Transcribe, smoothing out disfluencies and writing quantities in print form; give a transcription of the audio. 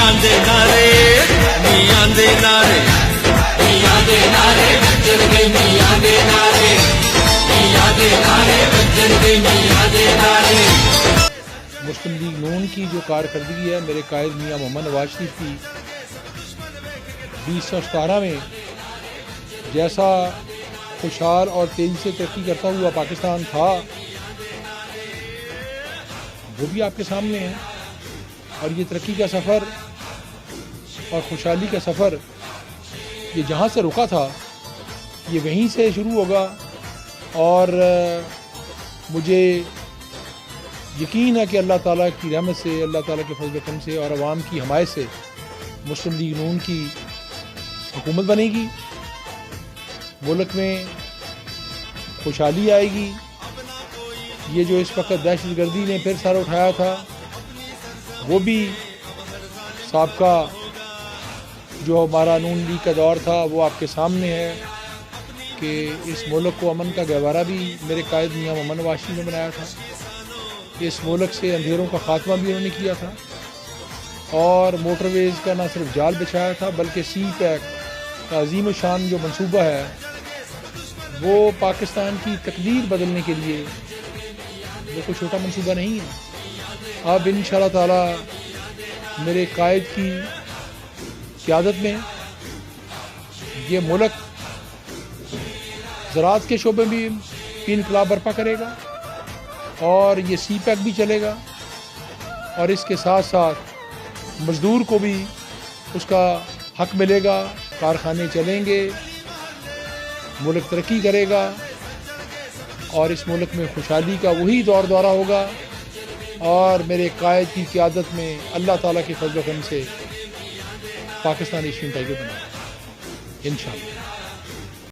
मियां दे नारे मियां दे नारे बजन दे मियां दे नारे बजन दे मियां दे नारे। मुस्लिम लीग नून की जो कारकर्दगी है मेरे कायद मियां मोहम्मद नवाज शरीफ की 2017 में जैसा खुशहाल और तेज़ी से तरक्की करता हुआ पाकिस्तान था वो भी आपके सामने है। और ये तरक्की का सफ़र और खुशहाली का सफ़र ये जहाँ से रुका था ये वहीं से शुरू होगा। और मुझे यकीन है कि अल्लाह ताला की रहमत से, अल्लाह ताला के फजल करम से और आवाम की हमायत से मुस्लिम लीग नून की हुकूमत बनेगी, मुल्क में खुशहाली आएगी। ये जो इस वक्त दहशत गर्दी ने फिर सर उठाया था वो भी साबका जो हमारा नून लीग का दौर था वो आपके सामने है कि इस मुल्क को अमन का गहवारा भी मेरे कायद मियां मोहम्मद नवाज शरीफ ने बनाया था। इस मुल्क से अंधेरों का ख़ात्मा भी उन्होंने किया था और मोटरवेज़ का ना सिर्फ जाल बिछाया था बल्कि सी पैक का अजीम शान जो मंसूबा है वो पाकिस्तान की तकदीर बदलने के लिए वो कोई छोटा मंसूबा नहीं है। अब इंशाअल्लाह ताला मेरे कायद की क़यादत में ये मुल्क ज़राअत के शोबे में भी इनकलाब बर्पा करेगा और ये सी पैक भी चलेगा और इसके साथ साथ मज़दूर को भी उसका हक मिलेगा, कारखाने चलेंगे, मुल्क तरक्की करेगा और इस मुल्क में खुशहाली का वही दौर दौरा होगा। और मेरे कायद की क़यादत में अल्लाह ताला के फज़ल व करम से पाकिस्तान एशियन टाइगर बना इंशाअल्लाह।